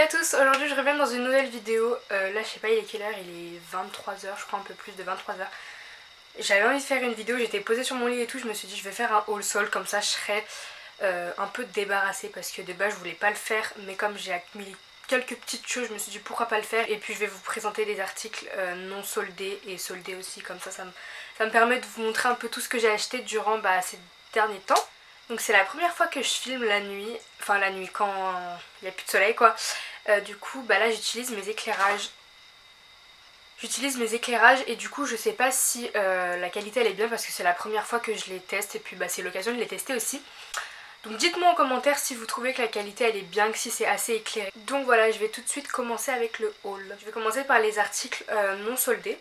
à tous, aujourd'hui je reviens dans une nouvelle vidéo. Là je sais pas il est quelle heure, il est 23h, je crois un peu plus de 23h. J'avais envie de faire une vidéo, j'étais posée sur mon lit et tout, je me suis dit je vais faire un haul sol, comme ça je serais un peu débarrassée parce que de base je voulais pas le faire, mais comme j'ai accumulé quelques petites choses, je me suis dit pourquoi pas le faire. Et puis je vais vous présenter des articles non soldés et soldés aussi, comme ça me permet de vous montrer un peu tout ce que j'ai acheté durant ces derniers temps. Donc c'est la première fois que je filme la nuit, enfin la nuit quand il n'y a plus de soleil quoi. Du coup là j'utilise mes éclairages. Et du coup je sais pas si la qualité elle est bien parce que c'est la première fois que je les teste et puis c'est l'occasion de les tester aussi. Donc dites-moi en commentaire si vous trouvez que la qualité elle est bien, que si c'est assez éclairé. Donc voilà, je vais tout de suite commencer avec le haul. Je vais commencer par les articles non soldés.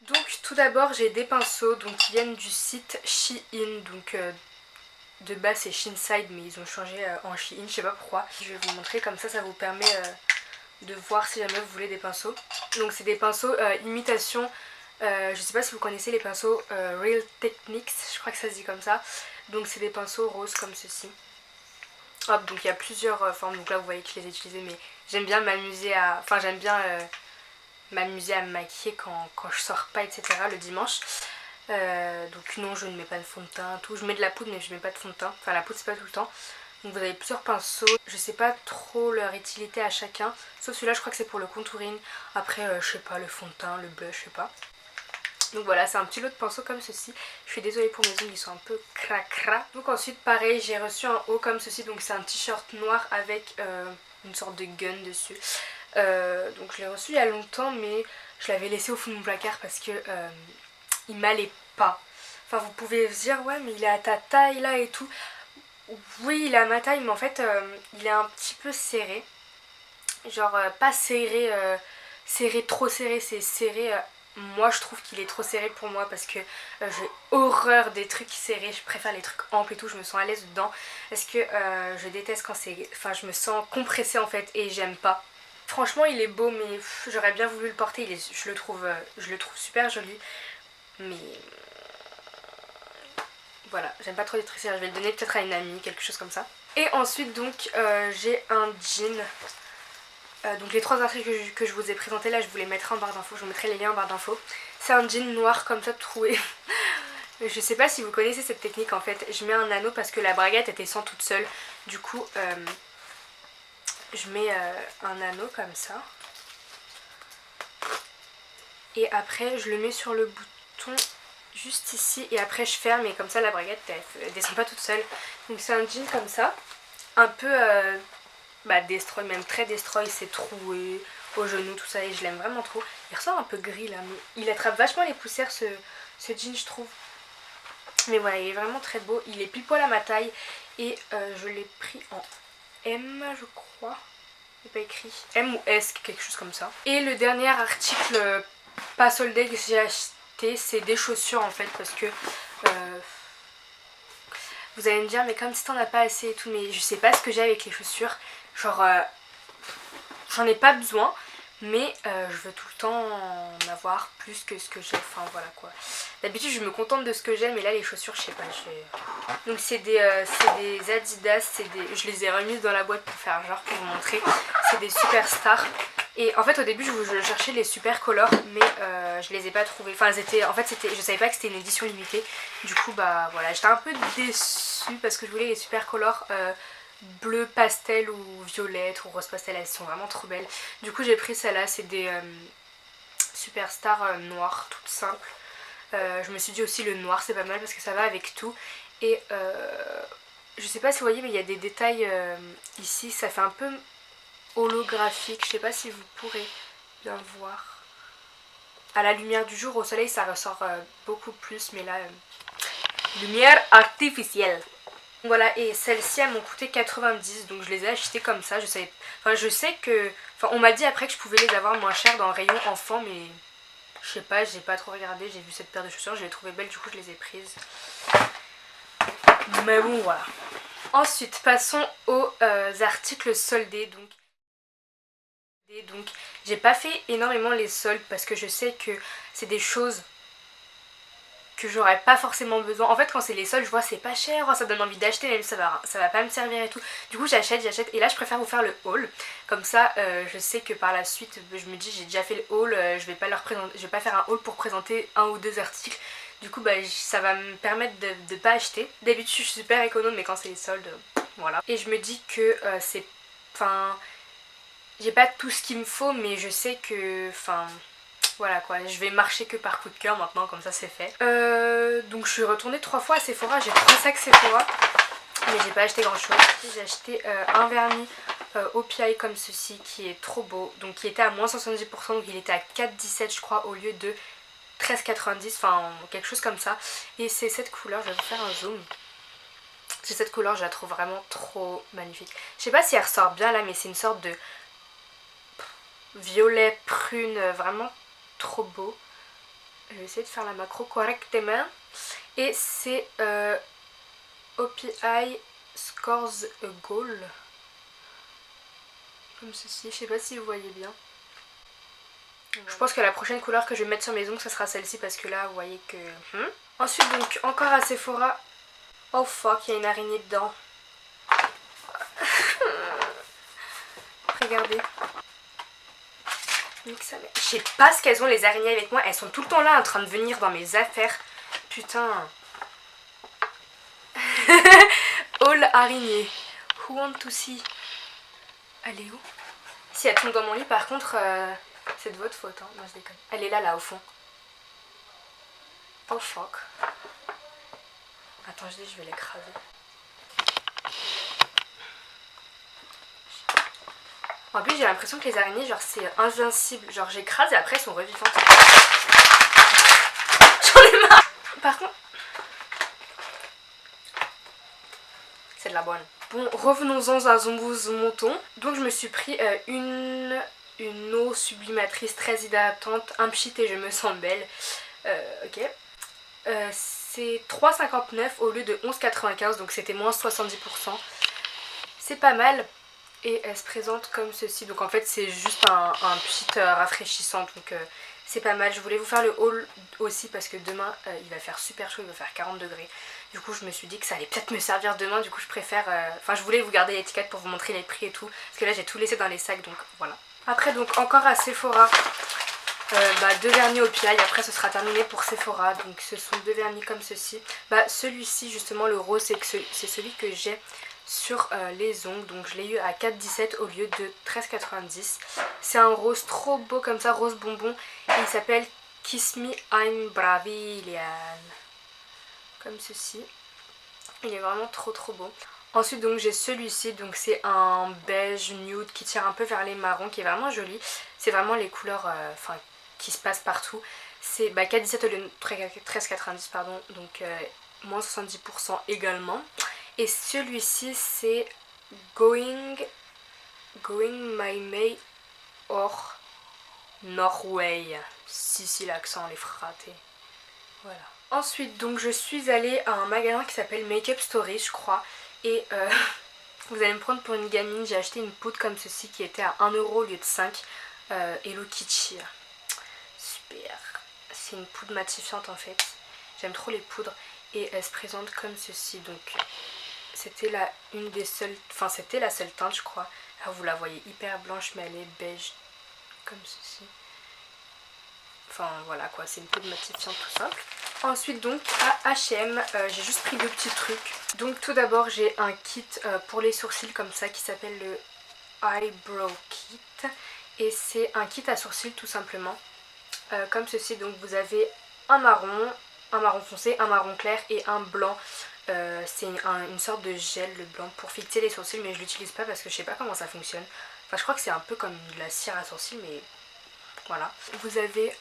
Donc tout d'abord j'ai des pinceaux qui viennent du site Shein, donc de base c'est Shinside mais ils ont changé en Shein, je sais pas pourquoi. Je vais vous montrer comme ça vous permet de voir si jamais vous voulez des pinceaux. Donc c'est des pinceaux imitation, je sais pas si vous connaissez les pinceaux Real Techniques, je crois que ça se dit comme ça. Donc c'est des pinceaux roses comme ceci. Hop, donc il y a plusieurs formes, donc là vous voyez que je les ai utilisés, mais j'aime bien m'amuser à... Enfin j'aime bien m'amuser à me maquiller quand je sors pas, etc. le dimanche. Donc non, je ne mets pas de fond de teint, tout. Je mets de la poudre mais je mets pas de fond de teint. Enfin la poudre c'est pas tout le temps. Donc vous avez plusieurs pinceaux. Je sais pas trop leur utilité à chacun. Sauf celui-là je crois que c'est pour le contouring. Après je sais pas, le fond de teint, le blush, je sais pas. Donc voilà, c'est un petit lot de pinceaux comme ceci. Je suis désolée pour mes ongles, ils sont un peu cracra. Donc ensuite pareil, j'ai reçu un haut comme ceci. Donc c'est un t-shirt noir avec une sorte de gun dessus. Donc je l'ai reçu il y a longtemps mais je l'avais laissé au fond de mon placard parce que il m'allait pas. Enfin vous pouvez vous dire ouais mais il est à ta taille là et tout. Oui il est à ma taille mais en fait il est un petit peu serré. Genre pas serré, serré trop serré, c'est serré. Moi je trouve qu'il est trop serré pour moi parce que j'ai horreur des trucs serrés. Je préfère les trucs amples et tout, je me sens à l'aise dedans. Parce que je déteste quand c'est... Enfin je me sens compressée en fait et j'aime pas. Franchement il est beau mais j'aurais bien voulu le porter, je le trouve super joli. Mais voilà, j'aime pas trop les trucs serrés, je vais le donner peut-être à une amie, quelque chose comme ça. Et ensuite donc j'ai un jean. Donc les trois articles que je vous ai présentés là, je vous les mettrai en barre d'infos, je vous mettrai les liens en barre d'infos. C'est un jean noir comme ça troué. Je sais pas si vous connaissez cette technique en fait. Je mets un anneau parce que la braguette était sans toute seule. Du coup je mets un anneau comme ça. Et après je le mets sur le bouton juste ici. Et après je ferme et comme ça la braguette elle descend pas toute seule. Donc c'est un jean comme ça. Un peu... destroy, même très destroy, c'est troué au genou, tout ça, et je l'aime vraiment trop. Il ressort un peu gris là, mais il attrape vachement les poussières ce jean je trouve. Mais voilà, il est vraiment très beau, il est pile poil à ma taille et je l'ai pris en M je crois. Il n'est pas écrit M ou S, quelque chose comme ça. Et le dernier article pas soldé que j'ai acheté, c'est des chaussures en fait, parce que vous allez me dire mais comme si t'en as pas assez et tout, mais je sais pas ce que j'ai avec les chaussures. Genre j'en ai pas besoin mais je veux tout le temps en avoir plus que ce que j'ai, enfin voilà quoi. D'habitude je me contente de ce que j'ai mais là les chaussures je sais pas, donc c'est des Adidas, je les ai remises dans la boîte pour faire genre, pour vous montrer. C'est des Superstar. Et en fait au début je cherchais les super colors mais je les ai pas trouvés. Enfin je savais pas que c'était une édition limitée. Du coup voilà, j'étais un peu déçue parce que je voulais les super colors bleu pastel ou violette ou rose pastel, elles sont vraiment trop belles. Du coup j'ai pris celle-là, c'est des Superstar noires, toutes simples. Je me suis dit aussi le noir c'est pas mal parce que ça va avec tout. Et je sais pas si vous voyez mais il y a des détails ici, ça fait un peu holographique, je sais pas si vous pourrez bien voir. À la lumière du jour, au soleil ça ressort beaucoup plus, mais là lumière artificielle. Voilà, et celles-ci elles m'ont coûté 90, donc je les ai achetées comme ça. Je sais que... Enfin on m'a dit après que je pouvais les avoir moins cher dans le rayon enfant, mais je sais pas, j'ai pas trop regardé. J'ai vu cette paire de chaussures, je les trouvais belles, du coup je les ai prises. Mais bon voilà. Ensuite passons aux articles soldés. Donc j'ai pas fait énormément les soldes parce que je sais que c'est des choses que j'aurais pas forcément besoin. En fait quand c'est les soldes je vois c'est pas cher, oh, ça donne envie d'acheter même si ça va pas me servir et tout. Du coup j'achète et là je préfère vous faire le haul. Comme ça je sais que par la suite je me dis j'ai déjà fait le haul, je vais pas faire un haul pour présenter un ou deux articles. Du coup ça va me permettre de pas acheter. D'habitude je suis super économe mais quand c'est les soldes voilà. Et je me dis que c'est... Enfin... J'ai pas tout ce qu'il me faut mais je sais que... Enfin... Voilà quoi, je vais marcher que par coup de cœur maintenant, comme ça c'est fait. Donc je suis retournée 3 fois à Sephora, j'ai 3 sacs Sephora, mais j'ai pas acheté grand chose. J'ai acheté un vernis OPI comme ceci qui est trop beau, donc qui était à moins 70%, donc il était à 4,17 je crois au lieu de 13,90, enfin quelque chose comme ça. Et c'est cette couleur, je vais vous faire un zoom. C'est cette couleur, je la trouve vraiment trop magnifique. Je sais pas si elle ressort bien là, mais c'est une sorte de violet prune, vraiment trop beau. Je vais essayer de faire la macro correctement. Et c'est OPI Scores a Goal. Comme ceci, je sais pas si vous voyez bien. Je pense que la prochaine couleur que je vais mettre sur mes ongles, ça sera celle-ci parce que là, vous voyez que... Ensuite, donc, encore à Sephora. Oh fuck, il y a une araignée dedans. Regardez. Je sais pas ce qu'elles ont les araignées avec moi. Elles sont tout le temps là en train de venir dans mes affaires. Putain. All araignée. Who want to see? Elle est où? Si elle tombe dans mon lit par contre c'est de votre faute hein. Moi je déconne. Elle est là au fond. Oh fuck. Attends je vais l'écraser. En plus j'ai l'impression que les araignées genre c'est invincible. Genre j'écrase et après elles sont revivantes. J'en ai marre. Par contre c'est de la bonne. Bon revenons-en à Zombouze Monton. Donc je me suis pris une eau sublimatrice très hydratante, un pchit et je me sens belle. Ok. C'est 3,59 au lieu de 11,95 donc c'était moins 70%. C'est pas mal. Et elle se présente comme ceci. Donc en fait c'est juste un pchit rafraîchissant. Donc c'est pas mal. Je voulais vous faire le haul aussi parce que demain il va faire super chaud, il va faire 40 degrés. Du coup je me suis dit que ça allait peut-être me servir demain. Du coup je préfère... Enfin je voulais vous garder l'étiquette pour vous montrer les prix et tout. Parce que là j'ai tout laissé dans les sacs donc voilà. Après donc encore à Sephora. 2 vernis au piaille, après ce sera terminé pour Sephora. Donc ce sont 2 vernis comme ceci. Celui-ci justement le rose c'est celui que j'ai sur les ongles. Donc je l'ai eu à 4,17 au lieu de 13,90. C'est un rose trop beau comme ça, rose bonbon. Et il s'appelle Kiss Me I'm Brazilian. Comme ceci. Il est vraiment trop beau. Ensuite donc j'ai celui-ci, donc c'est un beige nude qui tire un peu vers les marrons, qui est vraiment joli. C'est vraiment les couleurs qui se passent partout. C'est 4,17 au lieu de 13,90 pardon, donc moins 70% également. Et celui-ci c'est Going My May or Norway. Si l'accent les fraté. Voilà. Ensuite donc je suis allée à un magasin qui s'appelle Makeup Story je crois. Et vous allez me prendre pour une gamine, j'ai acheté une poudre comme ceci qui était à 1€ au lieu de 5. Hello Kitty. Super. C'est une poudre matifiante en fait. J'aime trop les poudres. Et elle se présente comme ceci. Donc c'était la seule teinte je crois. Alors vous la voyez hyper blanche mais elle est beige. Comme ceci. Enfin voilà quoi, c'est une poudre matifiante tout simple. Ensuite donc à H&M, j'ai juste pris 2 petits trucs. Donc tout d'abord j'ai un kit pour les sourcils comme ça qui s'appelle le Eyebrow Kit. Et c'est un kit à sourcils tout simplement. Comme ceci, donc vous avez un marron foncé, un marron clair et un blanc. C'est une sorte de gel le blanc pour fixer les sourcils mais je l'utilise pas parce que je sais pas comment ça fonctionne. Enfin je crois que c'est un peu comme de la cire à sourcils mais voilà. Vous avez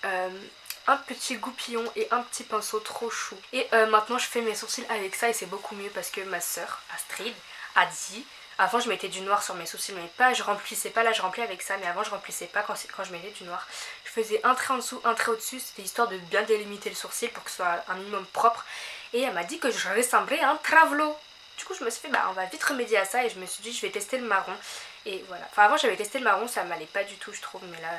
un petit goupillon et un petit pinceau trop chou. Et maintenant je fais mes sourcils avec ça et c'est beaucoup mieux parce que ma soeur Astrid a dit... Avant je mettais du noir sur mes sourcils mais pas, je remplissais pas, là je remplis avec ça mais avant je remplissais pas quand je mettais du noir. Je faisais un trait en dessous, un trait au dessus, c'était histoire de bien délimiter le sourcil pour que ce soit un minimum propre. Et elle m'a dit que je ressemblais à un travelo. Du coup je me suis fait on va vite remédier à ça et je me suis dit je vais tester le marron. Et voilà, enfin avant j'avais testé le marron, ça m'allait pas du tout je trouve mais là...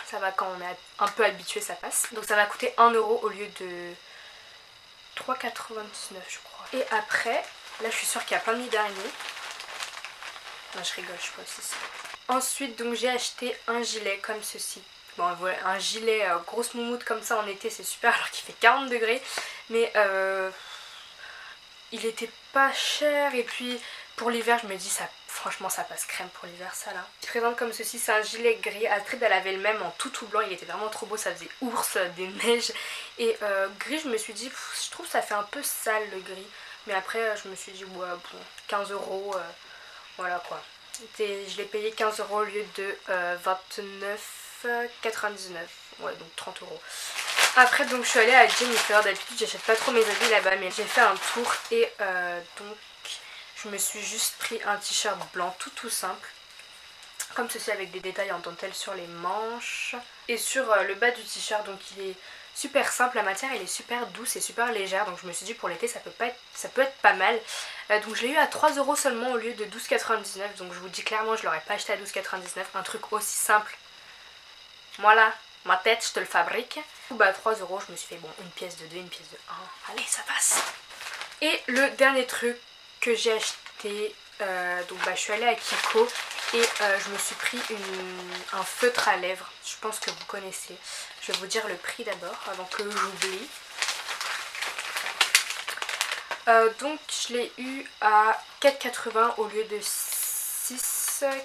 ça va quand on est un peu habitué ça passe. Donc ça m'a coûté 1€ au lieu de 3,99 je crois. Et après, là je suis sûre qu'il y a plein de nids d'araignées. Non je rigole, je sais pas si c'est... Ensuite donc j'ai acheté un gilet comme ceci. Bon voilà, un gilet grosse moumoute comme ça en été c'est super alors qu'il fait 40 degrés. Mais il était pas cher et puis pour l'hiver je me dis ça, franchement ça passe crème pour l'hiver ça là. Je présente comme ceci, c'est un gilet gris. Astrid elle avait le même en tout blanc, il était vraiment trop beau, ça faisait ours, des neiges. Et gris je me suis dit, je trouve ça fait un peu sale le gris. Mais après je me suis dit ouais bon 15 €, voilà quoi. Je l'ai payé 15 € au lieu de 29,99. Ouais donc 30 €. Après donc je suis allée à Jennifer, d'habitude j'achète pas trop mes habits là-bas mais j'ai fait un tour et donc je me suis juste pris un t-shirt blanc tout simple. Comme ceci avec des détails en dentelle sur les manches. Et sur le bas du t-shirt donc il est super simple, la matière elle est super douce et super légère. Donc je me suis dit pour l'été ça peut être pas mal. Donc je l'ai eu à 3 € seulement au lieu de 12,99. Donc je vous dis clairement je l'aurais pas acheté à 12,99. Un truc aussi simple. Voilà. Ma tête, je te le fabrique. Bah 3 €, je me suis fait bon une pièce de 2, une pièce de 1. Allez, ça passe. Et le dernier truc que j'ai acheté, donc bah je suis allée à Kiko et je me suis pris un feutre à lèvres. Je pense que vous connaissez. Je vais vous dire le prix d'abord avant que j'oublie. Donc je l'ai eu à 4,80 au lieu de 6,80.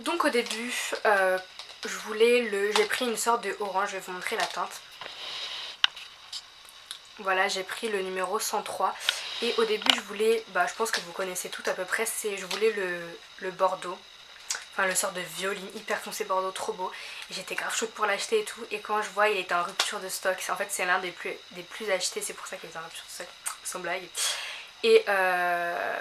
Donc au début j'ai pris une sorte de orange, je vais vous montrer la teinte. Voilà, j'ai pris le numéro 103 et au début je voulais, je pense que vous connaissez tout à peu près, je voulais le bordeaux, enfin le sort de violine hyper foncé bordeaux, trop beau. Et j'étais grave chaude pour l'acheter et tout, et quand je vois il était en rupture de stock, en fait c'est l'un des plus achetés, c'est pour ça qu'il est en rupture de stock, sans blague. Et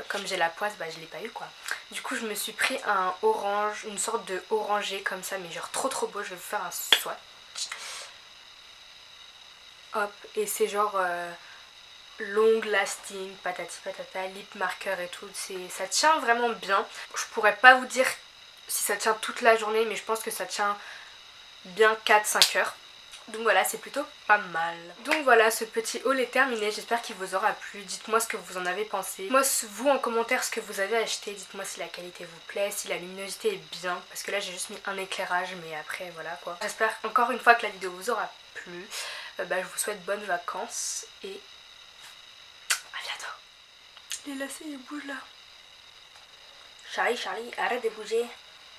comme j'ai la poisse, je l'ai pas eu quoi. Du coup je me suis pris un orange, une sorte de orangé comme ça, mais genre trop beau. Je vais vous faire un swatch. Hop, et c'est genre long lasting, patati patata, lip marker et tout. Ça tient vraiment bien. Je pourrais pas vous dire si ça tient toute la journée, mais je pense que ça tient bien 4-5 heures. Donc voilà, c'est plutôt pas mal. Donc voilà, ce petit haul est terminé, j'espère qu'il vous aura plu. Dites-moi ce que vous en avez pensé. Moi, vous en commentaire ce que vous avez acheté. Dites-moi si la qualité vous plaît, si la luminosité est bien. Parce que là j'ai juste mis un éclairage, mais après voilà quoi. J'espère encore une fois que la vidéo vous aura plu. Je vous souhaite bonnes vacances et à bientôt. Les lacets ils bougent là. Charlie, arrête de bouger.